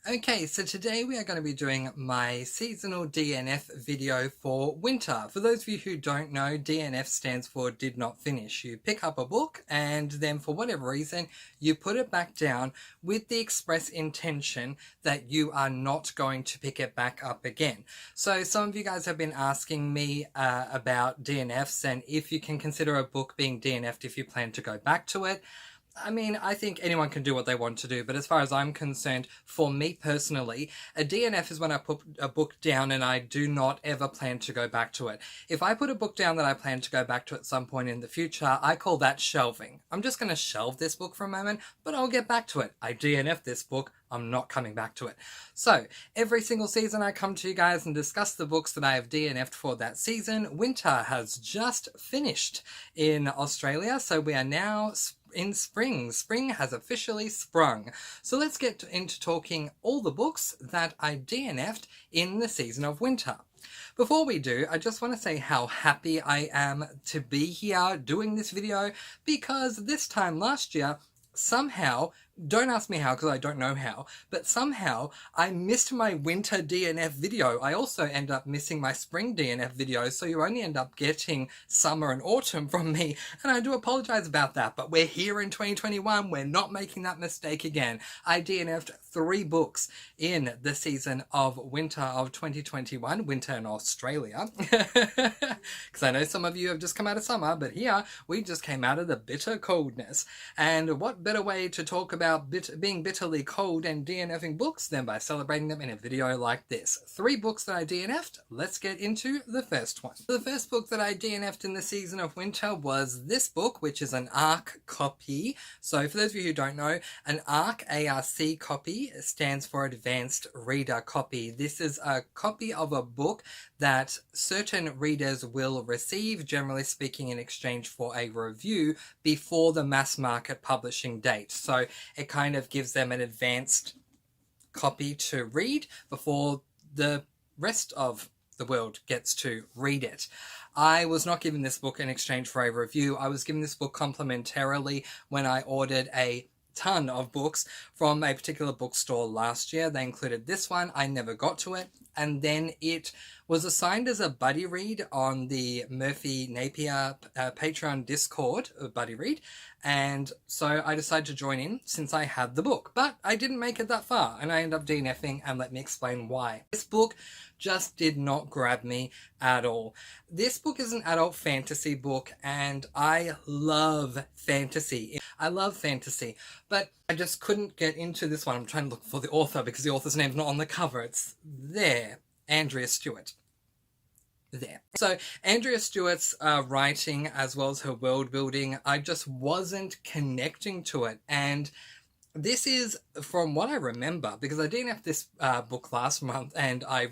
Okay, so today we are going to be doing my seasonal DNF video for winter. For those of you who don't know, DNF stands for did not finish. You pick up a book and then for whatever reason, you put it back down with the express intention that you are not going to pick it back up again. So some of you guys have been asking me about DNFs and if you can consider a book being DNF'd if you plan to go back to it. I mean, I think anyone can do what they want to do, but as far as I'm concerned, for me personally, a DNF is when I put a book down and I do not ever plan to go back to it. If I put a book down that I plan to go back to at some point in the future, I call that shelving. I'm just going to shelve this book for a moment, but I'll get back to it. I DNF this book, I'm not coming back to it. So, every single season I come to you guys and discuss the books that I have DNF'd for that season. Winter has just finished in Australia, so we are now in spring. Spring has officially sprung. So let's get into talking all the books that I DNF'd in the season of winter. Before we do, I just want to say how happy I am to be here doing this video, because this time last year, somehow, don't ask me how because I don't know how, but somehow I missed my winter DNF video. I also end up missing my spring DNF video, so you only end up getting summer and autumn from me, and I do apologize about that, but we're here in 2021, we're not making that mistake again. I DNF'd 3 books in the season of winter of 2021, winter in Australia, because I know some of you have just come out of summer, but here we just came out of the bitter coldness, and what better way to talk about being bitterly cold and DNFing books than by celebrating them in a video like this. 3 books that I DNF'd. Let's get into the first one. The first book that I DNF'd in the season of winter was this book, which is an ARC copy. So for those of you who don't know, an ARC, A-R-C copy, stands for Advanced Reader Copy. This is a copy of a book that certain readers will receive, generally speaking, in exchange for a review before the mass market publishing date. So it kind of gives them an advanced copy to read before the rest of the world gets to read it. I was not given this book in exchange for a review. I was given this book complimentarily when I ordered a ton of books from a particular bookstore last year. They included this one. I never got to it, and then it was assigned as a buddy read on the Murphy Napier Patreon Discord buddy read, and so I decided to join in since I had the book, but I didn't make it that far and I ended up DNFing, and let me explain why. This book just did not grab me at all. This book is an adult fantasy book and I love fantasy. I love fantasy, but I just couldn't get into this one. I'm trying to look for the author because the author's name's not on the cover. It's there. Andrea Stewart. There. So Andrea Stewart's writing as well as her world building, I just wasn't connecting to it. And this is, from what I remember, because I DNF'd this book last month and I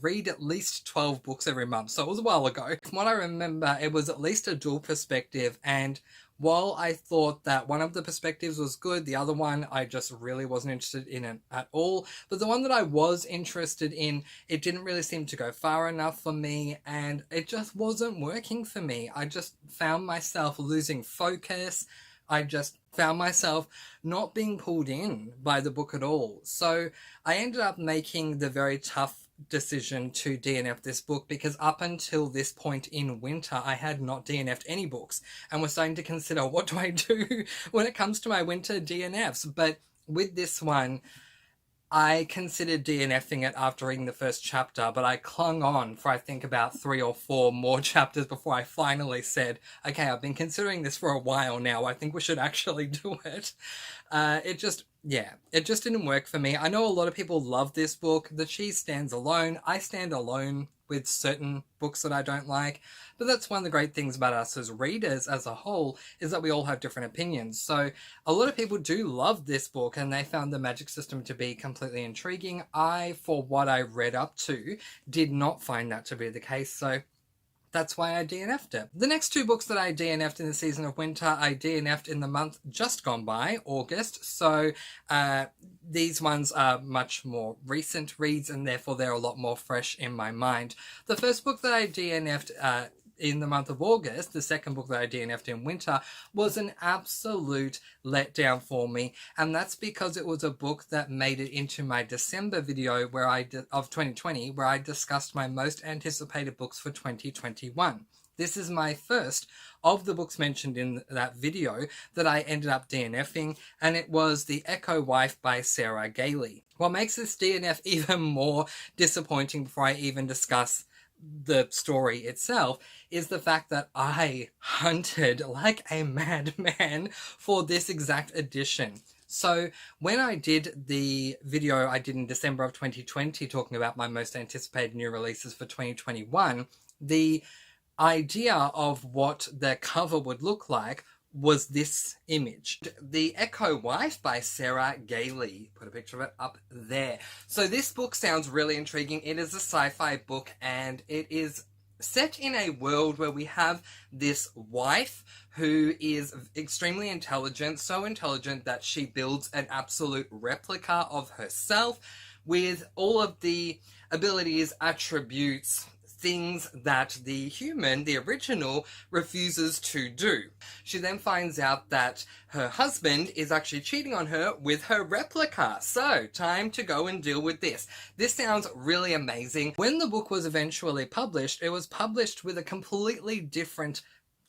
read at least 12 books every month, so it was a while ago. From what I remember, it was at least a dual perspective, and while I thought that one of the perspectives was good, the other one I just really wasn't interested in it at all. But the one that I was interested in, it didn't really seem to go far enough for me, and it just wasn't working for me. I just found myself losing focus. I just found myself not being pulled in by the book at all. So I ended up making the very tough decision to DNF this book, because up until this point in winter I had not DNF'd any books and was starting to consider, what do I do when it comes to my winter DNFs? But with this one, I considered DNFing it after reading the first chapter, but I clung on for I think about 3 or 4 more chapters before I finally said, okay, I've been considering this for a while now, I think we should actually do it. It just didn't work for me. I know a lot of people love this book. The cheese stands alone. I stand alone with certain books that I don't like, but that's one of the great things about us as readers as a whole, is that we all have different opinions. So a lot of people do love this book and they found the magic system to be completely intriguing. I, for what I read up to, did not find that to be the case, so that's why I DNF'd it. The next 2 books that I DNF'd in the season of winter, I DNF'd in the month just gone by, August. So these ones are much more recent reads and therefore they're a lot more fresh in my mind. The first book that I DNF'd in the month of August, the second book that I DNF'd in winter, was an absolute letdown for me. And that's because it was a book that made it into my December video of 2020, where I discussed my most anticipated books for 2021. This is my first of the books mentioned in that video that I ended up DNFing, and it was The Echo Wife by Sarah Gailey. What makes this DNF even more disappointing before I even discuss the story itself is the fact that I hunted like a madman for this exact edition. So when I did the video I did in December of 2020 talking about my most anticipated new releases for 2021, the idea of what the cover would look like was this image. The Echo Wife by Sarah Gailey. Put a picture of it up there. So this book sounds really intriguing. It is a sci-fi book, and it is set in a world where we have this wife who is extremely intelligent, so intelligent that she builds an absolute replica of herself with all of the abilities, attributes, things that the human, the original, refuses to do. She then finds out that her husband is actually cheating on her with her replica. So, time to go and deal with this. This sounds really amazing. When the book was eventually published, it was published with a completely different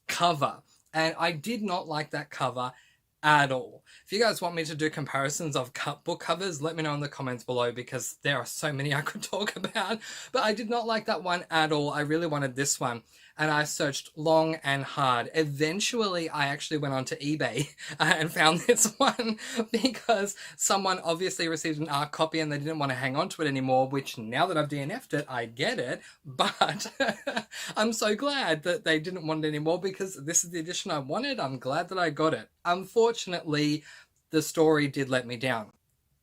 cover. And I did not like that cover at all. If you guys want me to do comparisons of book covers, let me know in the comments below, because there are so many I could talk about. But I did not like that one at all. I really wanted this one, and I searched long and hard. Eventually, I actually went onto eBay and found this one because someone obviously received an art copy and they didn't want to hang on to it anymore, which now that I've DNF'd it, I get it. But I'm so glad that they didn't want it anymore, because this is the edition I wanted. I'm glad that I got it. Unfortunately, the story did let me down.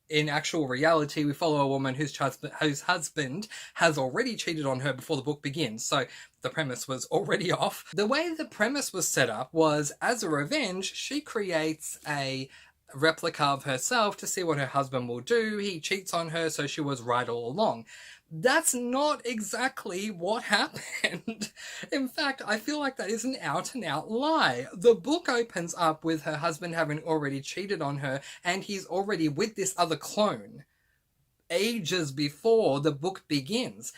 In actual reality, we follow a woman whose husband has already cheated on her before the book begins, so the premise was already off. The way the premise was set up was, as a revenge, she creates a replica of herself to see what her husband will do. He cheats on her, so she was right all along. That's not exactly what happened. In fact, I feel like that is an out-and-out lie. The book opens up with her husband having already cheated on her, and he's already with this other clone ages before the book begins.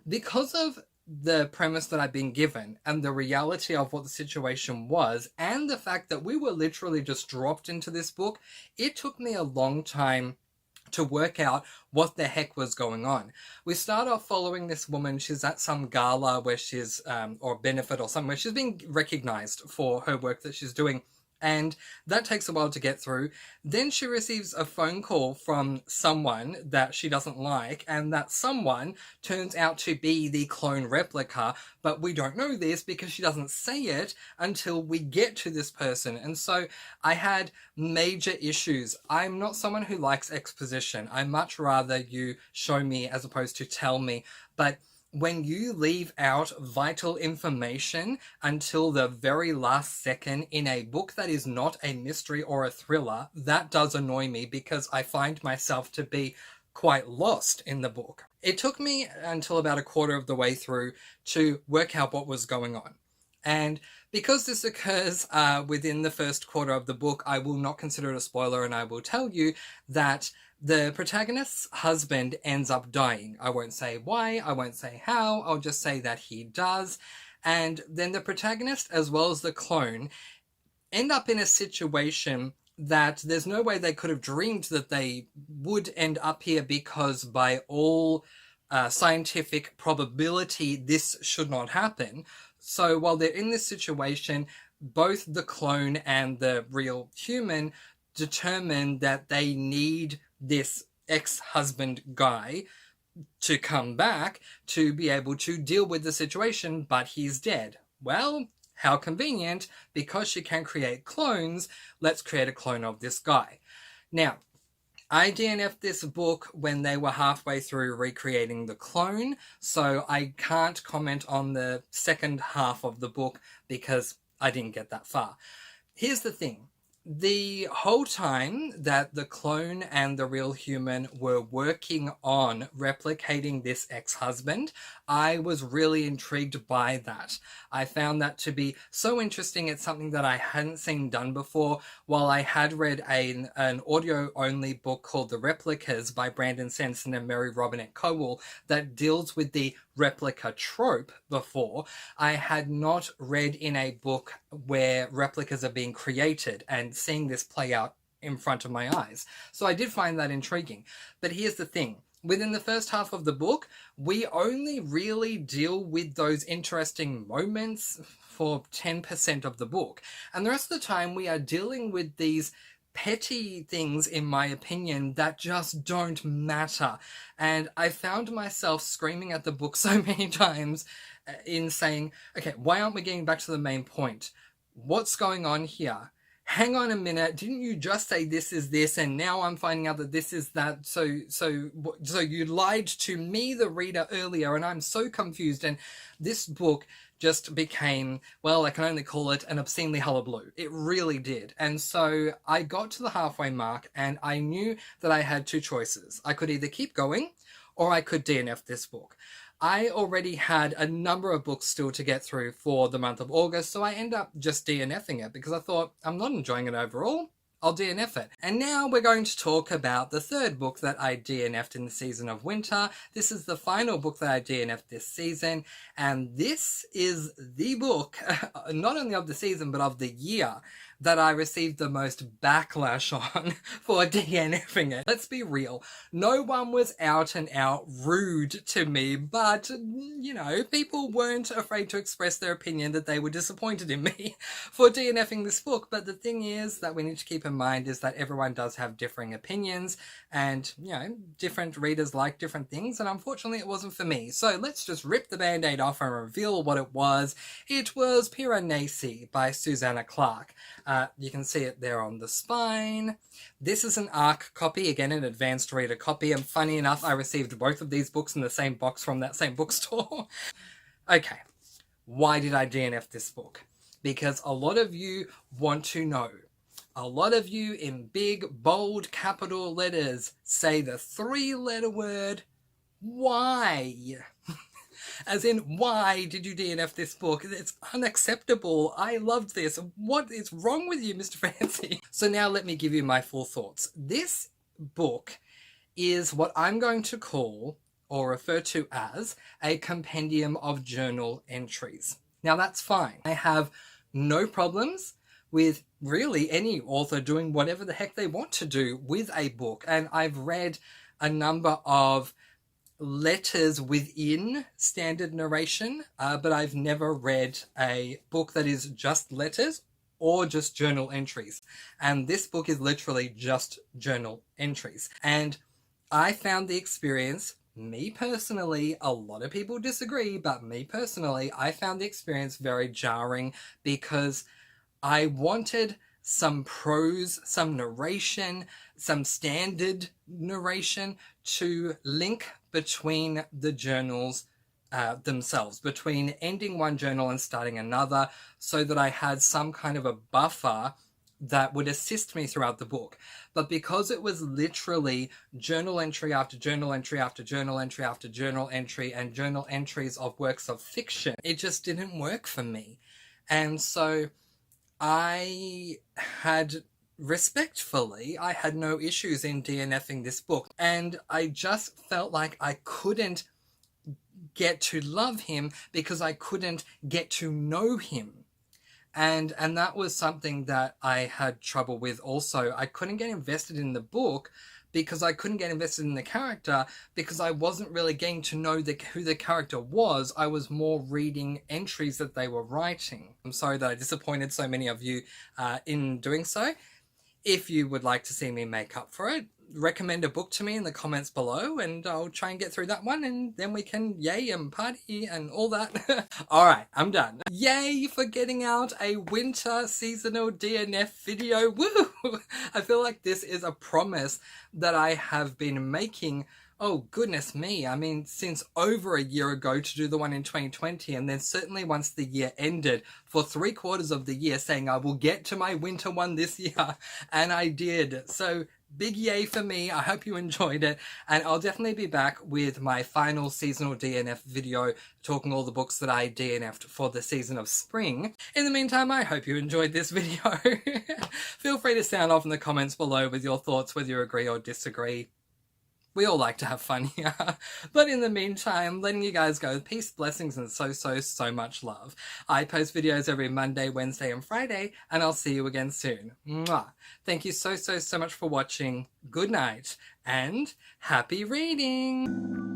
Because of the premise that I've been given and the reality of what the situation was, and the fact that we were literally just dropped into this book, it took me a long time to work out what the heck was going on. We start off following this woman. She's at some gala where she's, or benefit or somewhere, she's being recognized for her work that she's doing. And that takes a while to get through. Then she receives a phone call from someone that she doesn't like, and that someone turns out to be the clone replica, but we don't know this because she doesn't say it until we get to this person. And so I had major issues. I'm not someone who likes exposition. I much rather you show me as opposed to tell me. But when you leave out vital information until the very last second in a book that is not a mystery or a thriller, that does annoy me, because I find myself to be quite lost in the book. It took me until about a quarter of the way through to work out what was going on. And because this occurs within the first quarter of the book, I will not consider it a spoiler, and I will tell you that the protagonist's husband ends up dying. I won't say why, I won't say how, I'll just say that he does. And then the protagonist, as well as the clone, end up in a situation that there's no way they could have dreamed that they would end up here, because by all scientific probability, this should not happen. So while they're in this situation, both the clone and the real human determine that they need this ex-husband guy to come back to be able to deal with the situation, but he's dead. Well, how convenient. Because she can create clones, let's create a clone of this guy. Now, I DNF'd this book when they were halfway through recreating the clone, so I can't comment on the second half of the book because I didn't get that far. Here's the thing. The whole time that the clone and the real human were working on replicating this ex-husband, I was really intrigued by that. I found that to be so interesting. It's something that I hadn't seen done before. While I had read an audio-only book called The Replicas by Brandon Sanderson and Mary Robinette Kowal that deals with the replica trope before, I had not read in a book where replicas are being created and seeing this play out in front of my eyes. So I did find that intriguing. But here's the thing. Within the first half of the book, we only really deal with those interesting moments for 10% of the book. And the rest of the time, we are dealing with these petty things, in my opinion, that just don't matter. And I found myself screaming at the book so many times in saying, okay, why aren't we getting back to the main point? What's going on here? Hang on a minute, didn't you just say this is this, and now I'm finding out that this is that? So you lied to me, the reader, earlier, and I'm so confused. And this book just became, well, I can only call it an obscenely hullabaloo. It really did. And so I got to the halfway mark, and I knew that I had two choices. I could either keep going, or I could DNF this book. I already had a number of books still to get through for the month of August, so I end up just DNFing it because I thought, I'm not enjoying it overall, I'll DNF it. And now we're going to talk about the third book that I DNF'd in the season of winter. This is the final book that I DNF'd this season, and this is the book, not only of the season, but of the year, that I received the most backlash on for DNFing it. Let's be real. No one was out and out rude to me, but, you know, people weren't afraid to express their opinion that they were disappointed in me for DNFing this book. But the thing is that we need to keep in mind is that everyone does have differing opinions, and, you know, different readers like different things, and unfortunately it wasn't for me. So let's just rip the band-aid off and reveal what it was. It was Piranesi by Susanna Clarke. You can see it there on the spine. This is an ARC copy, again an advanced reader copy, and funny enough I received both of these books in the same box from that same bookstore. Okay, why did I DNF this book? Because a lot of you want to know. A lot of you in big, bold, capital letters say the three-letter word, why? As in, why did you DNF this book? It's unacceptable. I loved this. What is wrong with you, Mr. Francy? So now let me give you my full thoughts. This book is what I'm going to call, or refer to as, a compendium of journal entries. Now that's fine. I have no problems with really any author doing whatever the heck they want to do with a book. And I've read a number of letters within standard narration, but I've never read a book that is just letters or just journal entries. And this book is literally just journal entries. And I found the experience, me personally, a lot of people disagree, but me personally, I found the experience very jarring because I wanted some prose, some narration, some standard narration to link between the journals themselves, between ending one journal and starting another, so that I had some kind of a buffer that would assist me throughout the book. But because it was literally journal entry after journal entry after journal entry after journal entry and journal entries of works of fiction, it just didn't work for me. And so I had no issues in DNFing this book, and I just felt like I couldn't get to love him because I couldn't get to know him. And that was something that I had trouble with also. I couldn't get invested in the book because I couldn't get invested in the character because I wasn't really getting to know who the character was. I was more reading entries that they were writing. I'm sorry that I disappointed so many of you in doing so. If you would like to see me make up for it, recommend a book to me in the comments below and I'll try and get through that one, and then we can yay and party and all that. Alright, I'm done. Yay for getting out a winter seasonal DNF video. Woo! I feel like this is a promise that I have been making Oh, goodness me. I mean, since over a year ago to do the one in 2020, and then certainly once the year ended, for 3/4 of the year saying I will get to my winter one this year, and I did. So big yay for me. I hope you enjoyed it, and I'll definitely be back with my final seasonal DNF video talking all the books that I DNF'd for the season of spring. In the meantime, I hope you enjoyed this video. Feel free to sound off in the comments below with your thoughts, whether you agree or disagree. We all like to have fun here. But in the meantime, letting you guys go with peace, blessings, and so much love. I post videos every Monday, Wednesday, and Friday, and I'll see you again soon. Mwah. Thank you so much for watching. Good night, and happy reading!